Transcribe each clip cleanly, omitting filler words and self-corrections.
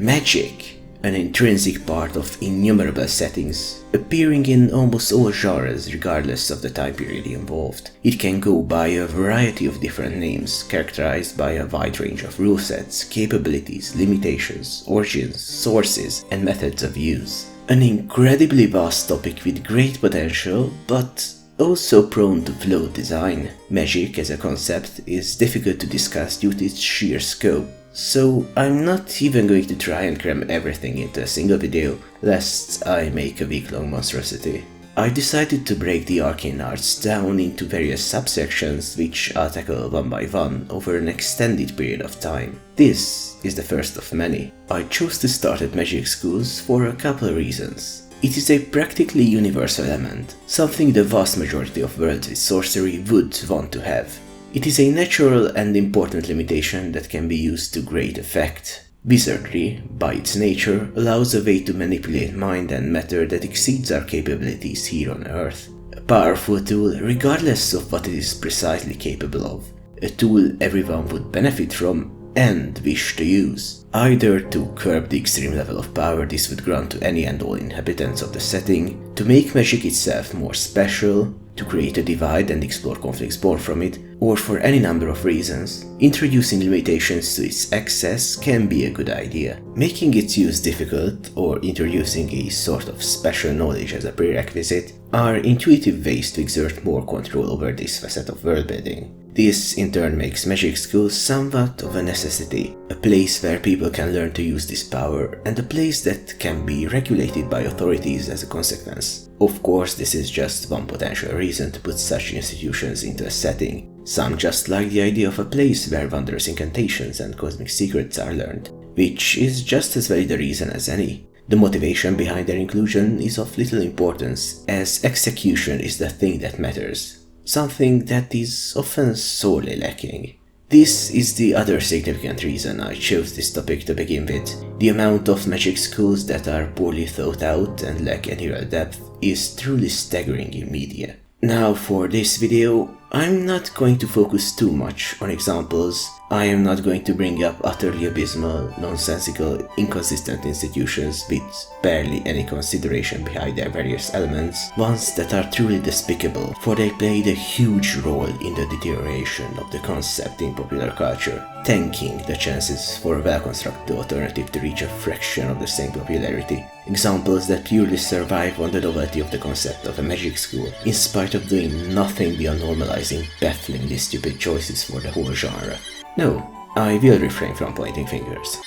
Magic, an intrinsic part of innumerable settings, appearing in almost all genres regardless of the time period involved. It can go by a variety of different names, characterized by a wide range of rule sets, capabilities, limitations, origins, sources, and methods of use. An incredibly vast topic with great potential, but also prone to flawed design. Magic as a concept is difficult to discuss due to its sheer scope, so I'm not even going to try and cram everything into a single video, lest I make a week-long monstrosity. I decided to break the arcane arts down into various subsections, which I'll tackle one by one over an extended period of time. This is the first of many. I chose to start at magic schools for a couple of reasons. It is a practically universal element, something the vast majority of worlds with sorcery would want to have. It is a natural and important limitation that can be used to great effect. Wizardry, by its nature, allows a way to manipulate mind and matter that exceeds our capabilities here on Earth. A powerful tool regardless of what it is precisely capable of. A tool everyone would benefit from and wish to use, either to curb the extreme level of power this would grant to any and all inhabitants of the setting, to make magic itself more special, to create a divide and explore conflicts born from it, or for any number of reasons. Introducing limitations to its access can be a good idea. Making its use difficult, or introducing a sort of special knowledge as a prerequisite, are intuitive ways to exert more control over this facet of world building. This in turn makes magic schools somewhat of a necessity, a place where people can learn to use this power, and a place that can be regulated by authorities as a consequence. Of course, this is just one potential reason to put such institutions into a setting. Some just like the idea of a place where wondrous incantations and cosmic secrets are learned, which is just as valid a reason as any. The motivation behind their inclusion is of little importance, as execution is the thing that matters. Something that is often sorely lacking. This is the other significant reason I chose this topic to begin with. The amount of magic schools that are poorly thought out and lack any real depth is truly staggering in media. Now for this video, I'm not going to focus too much on examples. I am not going to bring up utterly abysmal, nonsensical, inconsistent institutions with barely any consideration behind their various elements, ones that are truly despicable, for they played a huge role in the deterioration of the concept in popular culture, tanking the chances for a well-constructed alternative to reach a fraction of the same popularity. Examples that purely survive on the novelty of the concept of a magic school, in spite of doing nothing beyond normalizing bafflingly stupid choices for the whole genre. No, I will refrain from pointing fingers.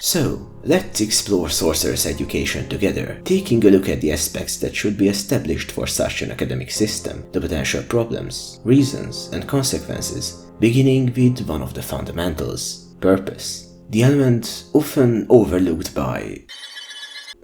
So, let's explore sorcerer's education together, taking a look at the aspects that should be established for such an academic system, the potential problems, reasons, and consequences, beginning with one of the fundamentals, purpose. The element often overlooked by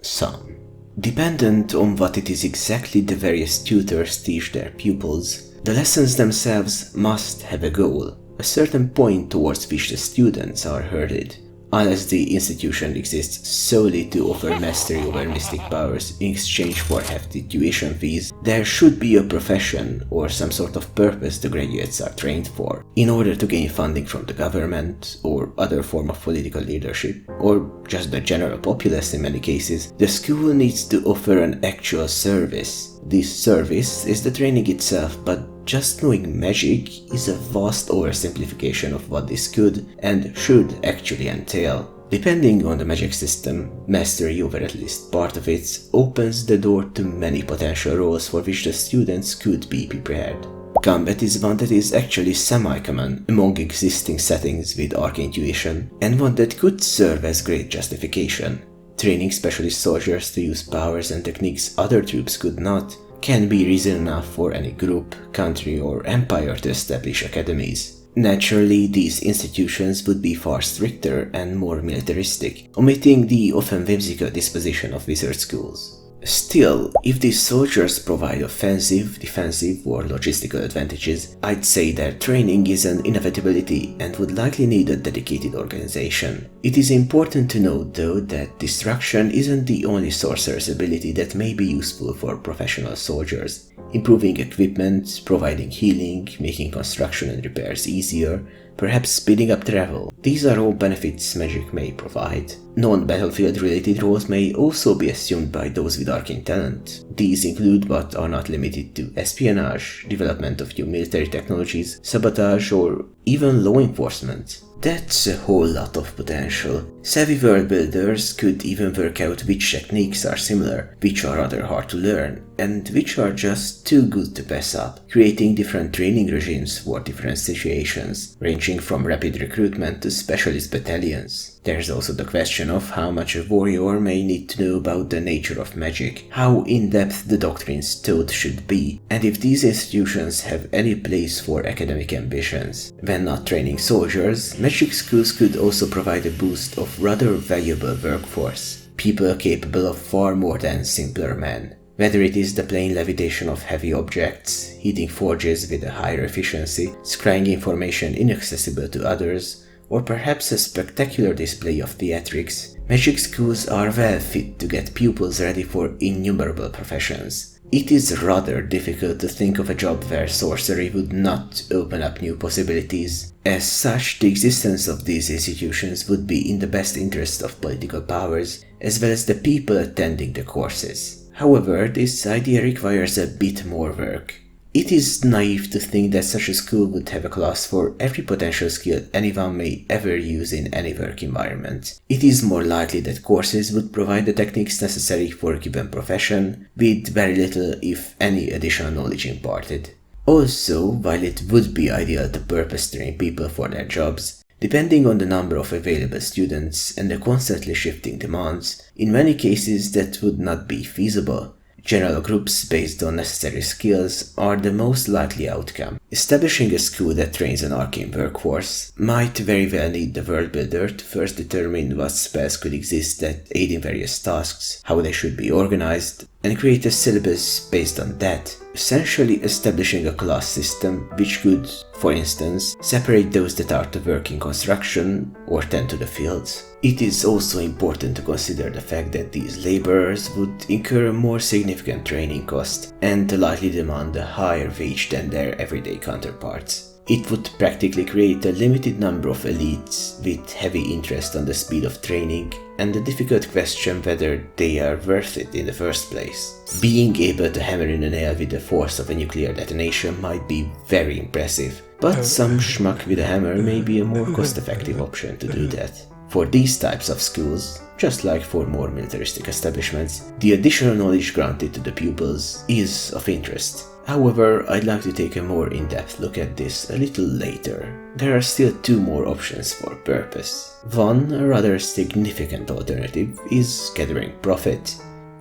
some. Dependent on what it is exactly the various tutors teach their pupils, the lessons themselves must have a goal, a certain point towards which the students are herded. Unless the institution exists solely to offer mastery over mystic powers in exchange for hefty tuition fees, there should be a profession or some sort of purpose the graduates are trained for. In order to gain funding from the government or other form of political leadership, or just the general populace in many cases, the school needs to offer an actual service. This service is the training itself, but just knowing magic is a vast oversimplification of what this could and should actually entail. Depending on the magic system, mastery over at least part of it opens the door to many potential roles for which the students could be prepared. Combat is one that is actually semi-common among existing settings with arcane tuition, and one that could serve as great justification. Training specialist soldiers to use powers and techniques other troops could not can be reason enough for any group, country, or empire to establish academies. Naturally, these institutions would be far stricter and more militaristic, omitting the often whimsical disposition of wizard schools. Still, if these soldiers provide offensive, defensive, or logistical advantages, I'd say their training is an inevitability and would likely need a dedicated organization. It is important to note, though, that destruction isn't the only sorcerer's ability that may be useful for professional soldiers. Improving equipment, providing healing, making construction and repairs easier, perhaps speeding up travel. These are all benefits magic may provide. Non-battlefield related roles may also be assumed by those with arcane talent. These include but are not limited to espionage, development of new military technologies, sabotage, or even law enforcement. That's a whole lot of potential. Savvy world builders could even work out which techniques are similar, which are rather hard to learn, and which are just too good to pass up, creating different training regimes for different situations, ranging from rapid recruitment to specialist battalions. There's also the question of how much a warrior may need to know about the nature of magic, how in-depth the doctrines taught should be, and if these institutions have any place for academic ambitions. When not training soldiers, magic schools could also provide a boost of rather valuable workforce, people capable of far more than simpler men. Whether it is the plain levitation of heavy objects, heating forges with a higher efficiency, scrying information inaccessible to others, or perhaps a spectacular display of theatrics, magic schools are well fit to get pupils ready for innumerable professions. It is rather difficult to think of a job where sorcery would not open up new possibilities. As such, the existence of these institutions would be in the best interest of political powers, as well as the people attending the courses. However, this idea requires a bit more work. It is naive to think that such a school would have a class for every potential skill anyone may ever use in any work environment. It is more likely that courses would provide the techniques necessary for a given profession, with very little, if any, additional knowledge imparted. Also, while it would be ideal to purpose train people for their jobs, depending on the number of available students and the constantly shifting demands, in many cases that would not be feasible. General groups based on necessary skills are the most likely outcome. Establishing a school that trains an arcane workforce might very well need the world builder to first determine what spells could exist that aid in various tasks, how they should be organized, and create a syllabus based on that, essentially establishing a class system which could, for instance, separate those that are to work in construction or tend to the fields. It is also important to consider the fact that these laborers would incur a more significant training cost and likely demand a higher wage than their everyday counterparts. It would practically create a limited number of elites with heavy interest on the speed of training and the difficult question whether they are worth it in the first place. Being able to hammer in a nail with the force of a nuclear detonation might be very impressive, but some schmuck with a hammer may be a more cost-effective option to do that. For these types of schools, just like for more militaristic establishments, the additional knowledge granted to the pupils is of interest. However, I'd like to take a more in-depth look at this a little later. There are still two more options for purpose. One, a rather significant alternative, is gathering profit.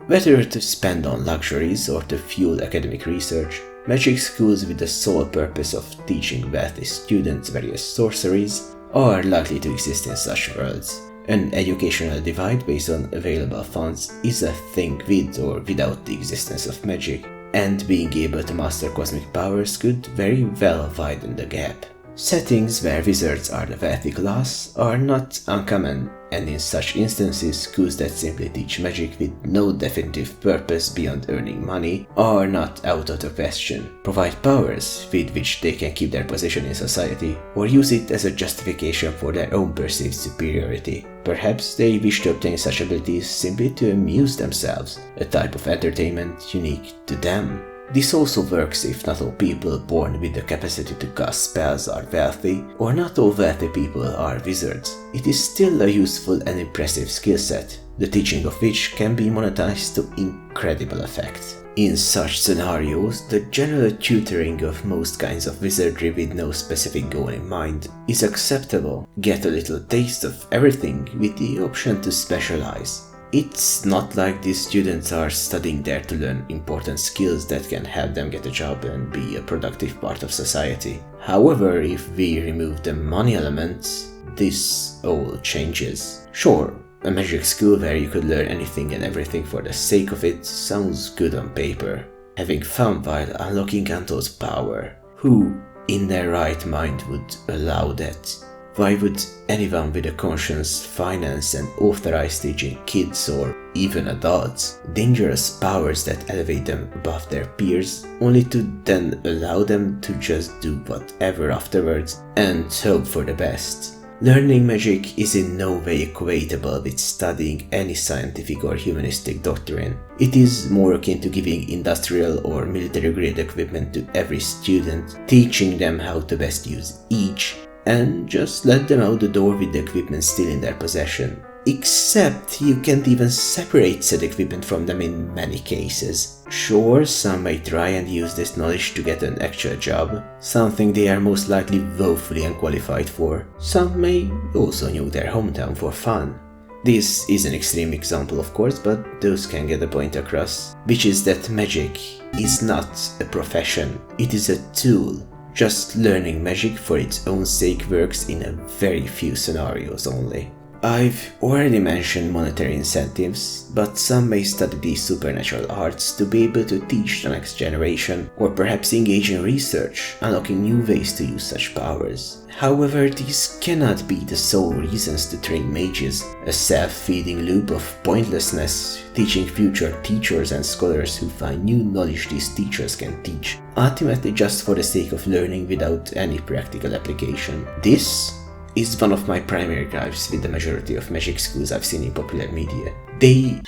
Whether to spend on luxuries or to fuel academic research, magic schools with the sole purpose of teaching wealthy students various sorceries are likely to exist in such worlds. An educational divide based on available funds is a thing with or without the existence of magic, and being able to master cosmic powers could very well widen the gap. Settings where wizards are the wealthy class are not uncommon, and in such instances, schools that simply teach magic with no definitive purpose beyond earning money are not out of the question. Provide powers with which they can keep their position in society, or use it as a justification for their own perceived superiority. Perhaps they wish to obtain such abilities simply to amuse themselves, a type of entertainment unique to them. This also works if not all people born with the capacity to cast spells are wealthy, or not all wealthy people are wizards. It is still a useful and impressive skill set, the teaching of which can be monetized to incredible effect. In such scenarios, the general tutoring of most kinds of wizardry with no specific goal in mind is acceptable. Get a little taste of everything with the option to specialize. It's not like these students are studying there to learn important skills that can help them get a job and be a productive part of society. However, if we remove the money elements, this all changes. Sure, a magic school where you could learn anything and everything for the sake of it sounds good on paper. Having fun while unlocking untold power. Who, in their right mind, would allow that? Why would anyone with a conscience finance and authorize teaching kids or even adults dangerous powers that elevate them above their peers, only to then allow them to just do whatever afterwards and hope for the best? Learning magic is in no way equatable with studying any scientific or humanistic doctrine. It is more akin to giving industrial or military-grade equipment to every student, teaching them how to best use each, and just let them out the door with the equipment still in their possession. Except you can't even separate said equipment from them in many cases. Sure, some may try and use this knowledge to get an actual job, something they are most likely woefully unqualified for. Some may also nuke their hometown for fun. This is an extreme example, of course, but those can get the point across, which is that magic is not a profession, it is a tool. Just learning magic for its own sake works in a very few scenarios only. I've already mentioned monetary incentives, but some may study these supernatural arts to be able to teach the next generation, or perhaps engage in research, unlocking new ways to use such powers. However, these cannot be the sole reasons to train mages, a self-feeding loop of pointlessness, teaching future teachers and scholars who find new knowledge these teachers can teach, ultimately just for the sake of learning without any practical application. This is one of my primary gripes with the majority of magic schools I've seen in popular media. They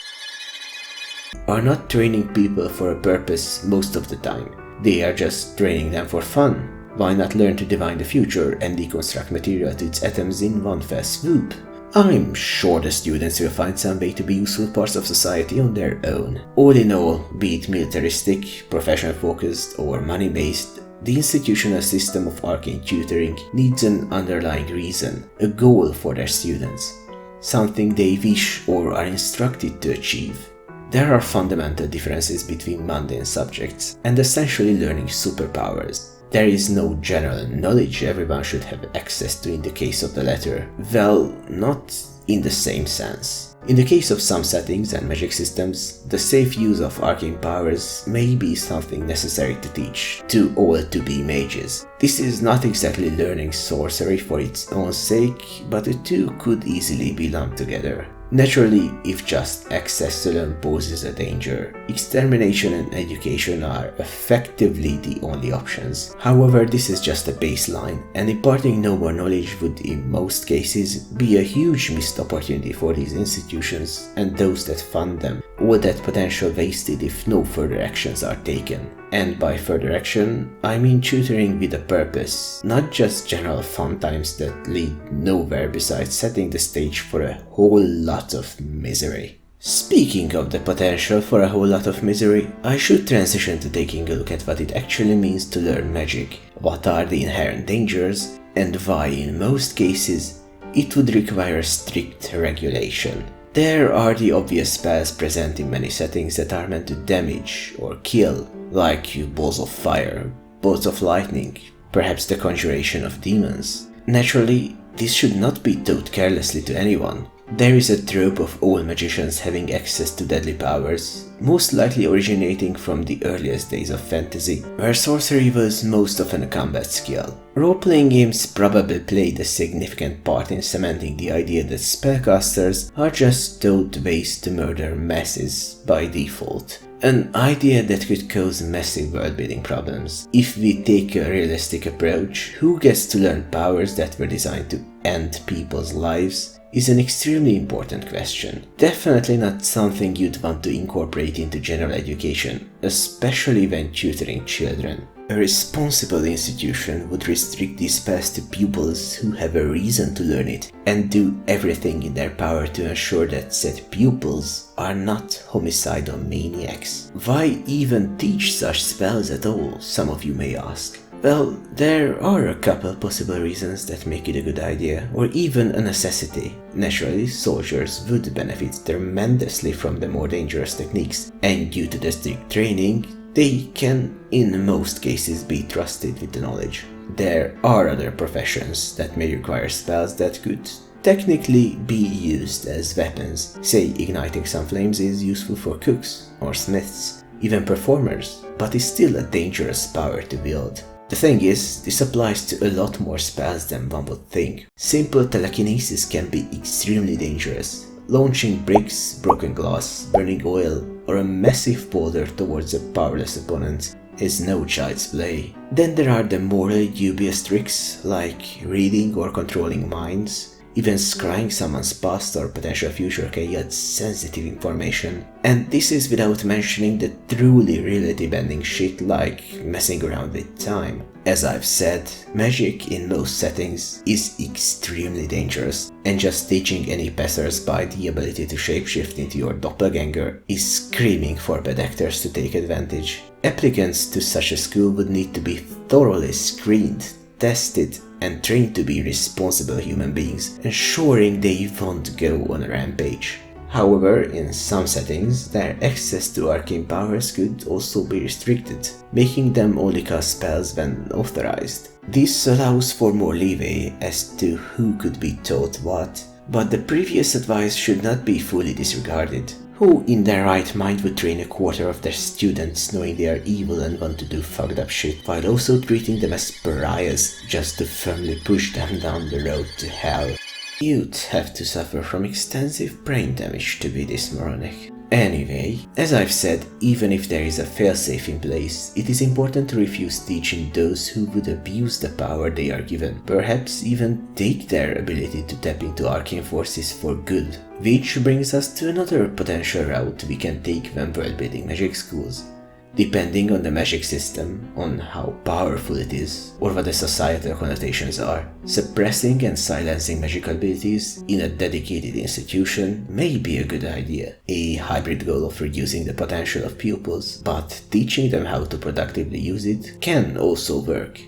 are not training people for a purpose most of the time. They are just training them for fun. Why not learn to divine the future and deconstruct material to its atoms in one fell swoop? I'm sure the students will find some way to be useful parts of society on their own. All in all, be it militaristic, profession-focused or money-based, the institutional system of arcane tutoring needs an underlying reason, a goal for their students, something they wish or are instructed to achieve. There are fundamental differences between mundane subjects and essentially learning superpowers. There is no general knowledge everyone should have access to in the case of the latter. Well, not in the same sense. In the case of some settings and magic systems, the safe use of arcane powers may be something necessary to teach to all to-be mages. This is not exactly learning sorcery for its own sake, but the two could easily be lumped together. Naturally, if just access alone poses a danger, extermination and education are effectively the only options. However, this is just a baseline, and imparting no more knowledge would in most cases be a huge missed opportunity for these institutions and those that fund them, all that potential wasted if no further actions are taken. And by further action, I mean tutoring with a purpose, not just general fun times that lead nowhere besides setting the stage for a whole lot of misery. Speaking of the potential for a whole lot of misery, I should transition to taking a look at what it actually means to learn magic, what are the inherent dangers, and why in most cases it would require strict regulation. There are the obvious spells present in many settings that are meant to damage or kill, like balls of fire, bolts of lightning, perhaps the conjuration of demons. Naturally, this should not be taught carelessly to anyone. There is a trope of all magicians having access to deadly powers, most likely originating from the earliest days of fantasy, where sorcery was most often a combat skill. Role-playing games probably played a significant part in cementing the idea that spellcasters are just taught ways to murder masses by default. An idea that could cause massive world-building problems. If we take a realistic approach, who gets to learn powers that were designed to end people's lives is an extremely important question. Definitely not something you'd want to incorporate into general education, especially when tutoring children. A responsible institution would restrict these spells to pupils who have a reason to learn it and do everything in their power to ensure that said pupils are not homicidal maniacs. Why even teach such spells at all, some of you may ask? Well, there are a couple possible reasons that make it a good idea, or even a necessity. Naturally, soldiers would benefit tremendously from the more dangerous techniques, and due to the strict training, they can, in most cases, be trusted with the knowledge. There are other professions that may require spells that could technically be used as weapons. Say, igniting some flames is useful for cooks or smiths, even performers, but is still a dangerous power to wield. The thing is, this applies to a lot more spells than one would think. Simple telekinesis can be extremely dangerous. Launching bricks, broken glass, burning oil, or a massive boulder towards a powerless opponent is no child's play. Then there are the morally dubious tricks like reading or controlling minds. Even scrying someone's past or potential future can yield sensitive information. And this is without mentioning the truly reality-bending shit like messing around with time. As I've said, magic in most settings is extremely dangerous, and just teaching any passers-by the ability to shapeshift into your doppelganger is screaming for bad actors to take advantage. Applicants to such a school would need to be thoroughly screened, tested, and trained to be responsible human beings, ensuring they won't go on a rampage. However, in some settings, their access to arcane powers could also be restricted, making them only cast spells when authorized. This allows for more leeway as to who could be taught what, but the previous advice should not be fully disregarded. Who in their right mind would train a quarter of their students knowing they are evil and want to do fucked up shit, while also treating them as pariahs just to firmly push them down the road to hell? You'd have to suffer from extensive brain damage to be this moronic. Anyway, as I've said, even if there is a failsafe in place, it is important to refuse teaching those who would abuse the power they are given, perhaps even take their ability to tap into arcane forces for good. Which brings us to another potential route we can take when world-building magic schools. Depending on the magic system, on how powerful it is, or what the societal connotations are, suppressing and silencing magical abilities in a dedicated institution may be a good idea. A hybrid goal of reducing the potential of pupils, but teaching them how to productively use it, can also work.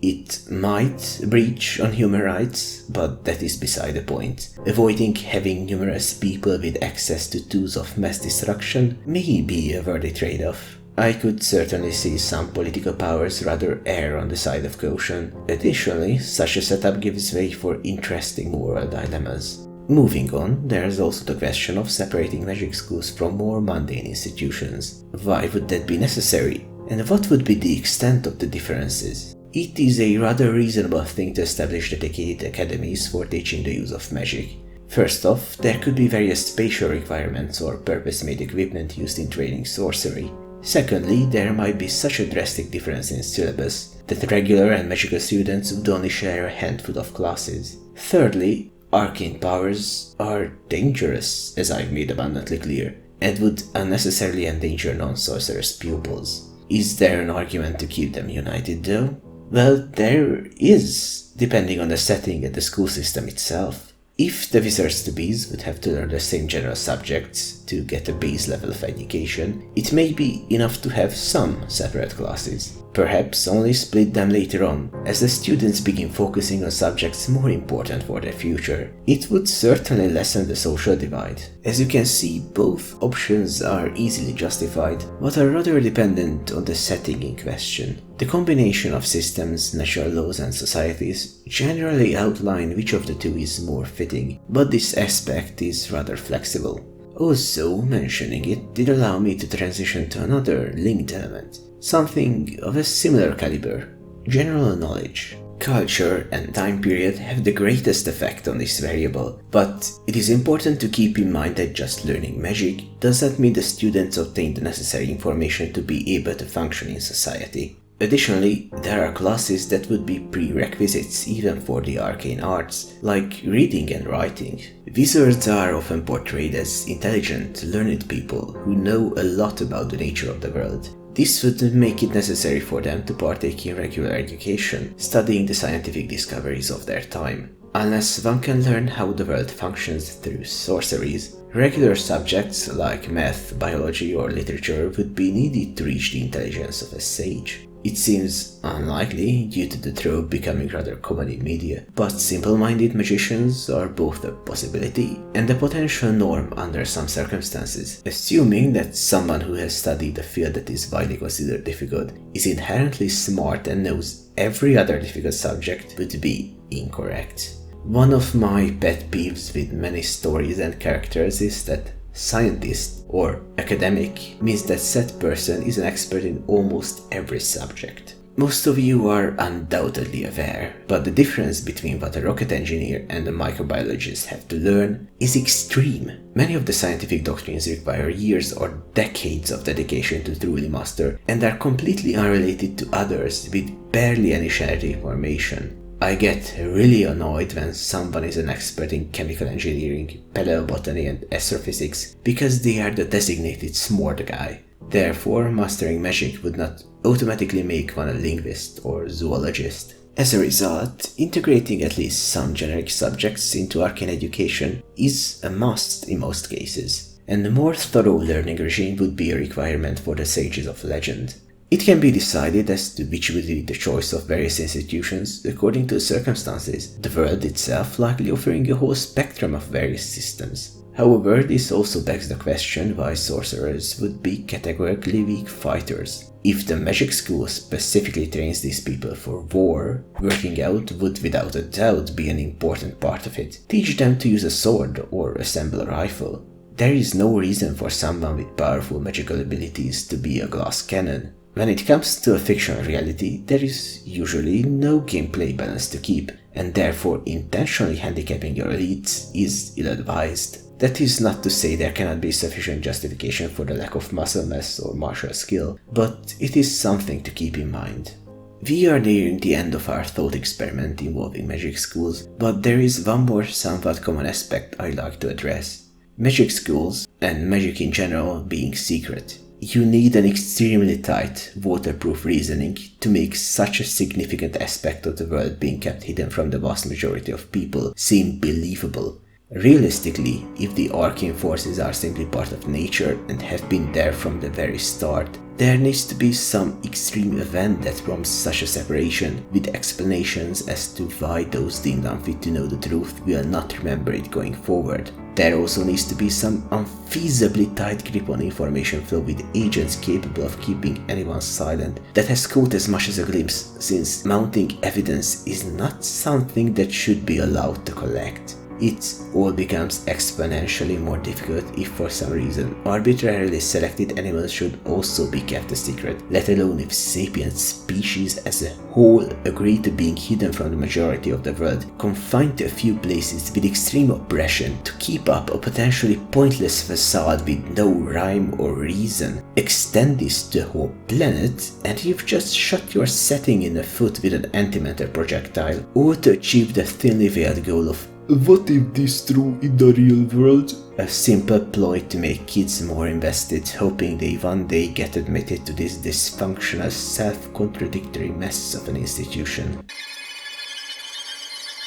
It might breach on human rights, but that is beside the point. Avoiding having numerous people with access to tools of mass destruction may be a worthy trade-off. I could certainly see some political powers rather err on the side of caution. Additionally, such a setup gives way for interesting moral dilemmas. Moving on, there is also the question of separating magic schools from more mundane institutions. Why would that be necessary? And what would be the extent of the differences? It is a rather reasonable thing to establish dedicated academies for teaching the use of magic. First off, there could be various spatial requirements or purpose-made equipment used in training sorcery. Secondly, there might be such a drastic difference in syllabus that regular and magical students would only share a handful of classes. Thirdly, arcane powers are dangerous, as I've made abundantly clear, and would unnecessarily endanger non-sorcerers' pupils. Is there an argument to keep them united though? Well, there is, depending on the setting and the school system itself. If the wizards-to-bees would have to learn the same general subjects to get a base level of education, it may be enough to have some separate classes. Perhaps only split them later on, as the students begin focusing on subjects more important for their future. It would certainly lessen the social divide. As you can see, both options are easily justified, but are rather dependent on the setting in question. The combination of systems, natural laws and societies generally outline which of the two is more fitting, but this aspect is rather flexible. Also, mentioning it did allow me to transition to another linked element, something of a similar caliber: general knowledge. Culture and time period have the greatest effect on this variable, but it is important to keep in mind that just learning magic does not mean the students obtain the necessary information to be able to function in society. Additionally, there are classes that would be prerequisites even for the arcane arts, like reading and writing. Wizards are often portrayed as intelligent, learned people who know a lot about the nature of the world. This would make it necessary for them to partake in regular education, studying the scientific discoveries of their time. Unless one can learn how the world functions through sorceries, regular subjects like math, biology or literature would be needed to reach the intelligence of a sage. It seems unlikely due to the trope becoming rather common in media, but simple-minded magicians are both a possibility and a potential norm under some circumstances. Assuming that someone who has studied a field that is widely considered difficult is inherently smart and knows every other difficult subject would be incorrect. One of my pet peeves with many stories and characters is that scientist or academic means that said person is an expert in almost every subject. Most of you are undoubtedly aware, but the difference between what a rocket engineer and a microbiologist have to learn is extreme. Many of the scientific doctrines require years or decades of dedication to truly master, and are completely unrelated to others with barely any shared information. I get really annoyed when someone is an expert in chemical engineering, paleobotany and astrophysics because they are the designated smart guy. Therefore, mastering magic would not automatically make one a linguist or zoologist. As a result, integrating at least some generic subjects into arcane education is a must in most cases, and a more thorough learning regime would be a requirement for the sages of legend. It can be decided as to which would be the choice of various institutions according to the circumstances, the world itself likely offering a whole spectrum of various systems. However, this also begs the question why sorcerers would be categorically weak fighters. If the magic school specifically trains these people for war, working out would without a doubt be an important part of it. Teach them to use a sword or assemble a rifle. There is no reason for someone with powerful magical abilities to be a glass cannon. When it comes to a fictional reality, there is usually no gameplay balance to keep, and therefore intentionally handicapping your elites is ill-advised. That is not to say there cannot be sufficient justification for the lack of muscle mass or martial skill, but it is something to keep in mind. We are nearing the end of our thought experiment involving magic schools, but there is one more somewhat common aspect I'd like to address. Magic schools, and magic in general, being secret. You need an extremely tight, waterproof reasoning to make such a significant aspect of the world being kept hidden from the vast majority of people seem believable. Realistically, if the arcane forces are simply part of nature and have been there from the very start, there needs to be some extreme event that prompts such a separation, with explanations as to why those deemed unfit to know the truth will not remember it going forward. There also needs to be some unfeasibly tight grip on information flow with agents capable of keeping anyone silent that has caught as much as a glimpse, since mounting evidence is not something that should be allowed to collect. It all becomes exponentially more difficult if for some reason arbitrarily selected animals should also be kept a secret, let alone if sapient species as a whole agree to being hidden from the majority of the world, confined to a few places with extreme oppression to keep up a potentially pointless facade with no rhyme or reason. Extend this to the whole planet and you've just shot your setting in the foot with an antimatter projectile, or to achieve the thinly veiled goal of "What if this true in the real world?" A simple ploy to make kids more invested, hoping they one day get admitted to this dysfunctional, self-contradictory mess of an institution.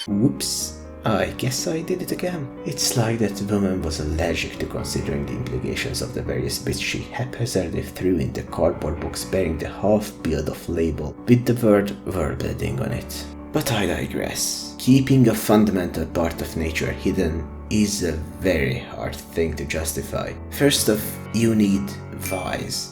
Whoops, I guess I did it again. It's like that woman was allergic to considering the implications of the various bits she haphazardly threw in the cardboard box bearing the half-build of label with the word Worldbuilding on it. But I digress. Keeping a fundamental part of nature hidden is a very hard thing to justify. First off, you need whys.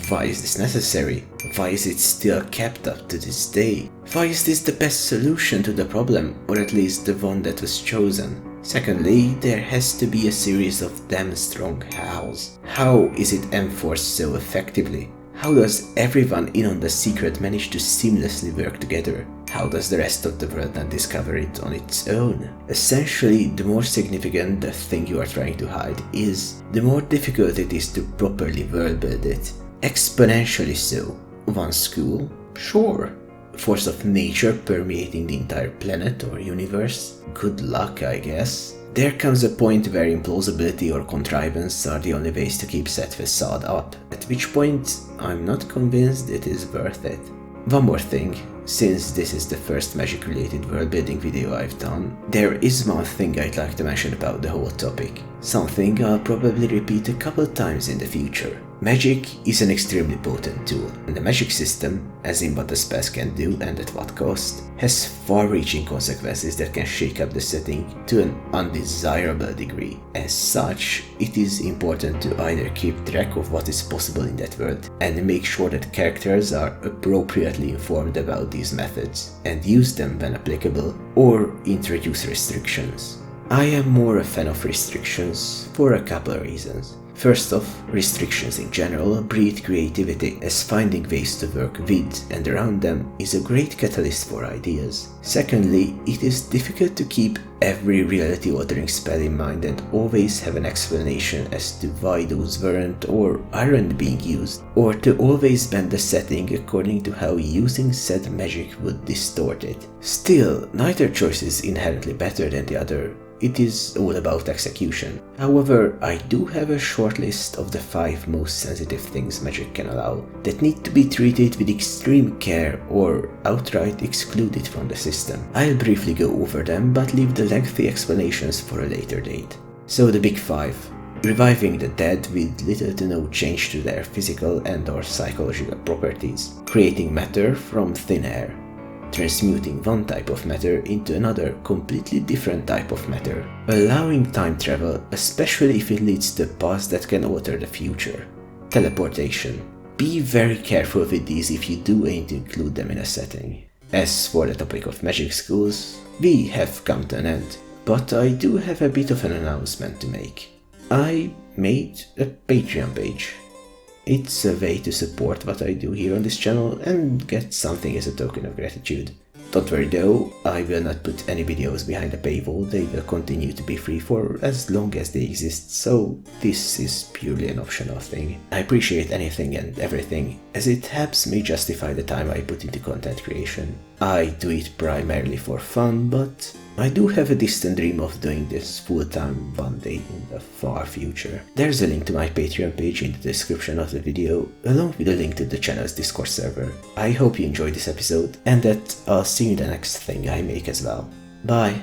Why is this necessary? Why is it still kept up to this day? Why is this the best solution to the problem, or at least the one that was chosen? Secondly, there has to be a series of damn strong hows. How is it enforced so effectively? How does everyone in on the secret manage to seamlessly work together? How does the rest of the world not discover it on its own? Essentially, the more significant the thing you are trying to hide is, the more difficult it is to properly world build it. Exponentially so. One school? Sure. Force of nature permeating the entire planet or universe? Good luck, I guess. There comes a point where implausibility or contrivance are the only ways to keep said facade up, at which point I'm not convinced it is worth it. One more thing, since this is the first magic-related world-building video I've done, there is one thing I'd like to mention about the whole topic. Something I'll probably repeat a couple times in the future. Magic is an extremely potent tool, and the magic system, as in what the spells can do and at what cost, has far-reaching consequences that can shake up the setting to an undesirable degree. As such, it is important to either keep track of what is possible in that world and make sure that characters are appropriately informed about these methods and use them when applicable, or introduce restrictions. I am more a fan of restrictions for a couple of reasons. First off, restrictions in general breed creativity, as finding ways to work with and around them is a great catalyst for ideas. Secondly, it is difficult to keep every reality-altering spell in mind and always have an explanation as to why those weren't or aren't being used, or to always bend the setting according to how using said magic would distort it. Still, neither choice is inherently better than the other. It is all about execution. However, I do have a short list of the 5 most sensitive things magic can allow that need to be treated with extreme care or outright excluded from the system. I'll briefly go over them, but leave the lengthy explanations for a later date. So the big 5. Reviving the dead with little to no change to their physical and or psychological properties. Creating matter from thin air. Transmuting one type of matter into another completely different type of matter. Allowing time travel, especially if it leads to a past that can alter the future. Teleportation. Be very careful with these if you do aim to include them in a setting. As for the topic of magic schools, we have come to an end, but I do have a bit of an announcement to make. I made a Patreon page. It's a way to support what I do here on this channel and get something as a token of gratitude. Don't worry though, I will not put any videos behind a paywall, they will continue to be free for as long as they exist, so this is purely an optional thing. I appreciate anything and everything, as it helps me justify the time I put into content creation. I do it primarily for fun, but I do have a distant dream of doing this full-time one day in the far future. There's a link to my Patreon page in the description of the video, along with a link to the channel's Discord server. I hope you enjoyed this episode, and that I'll see you in the next thing I make as well. Bye!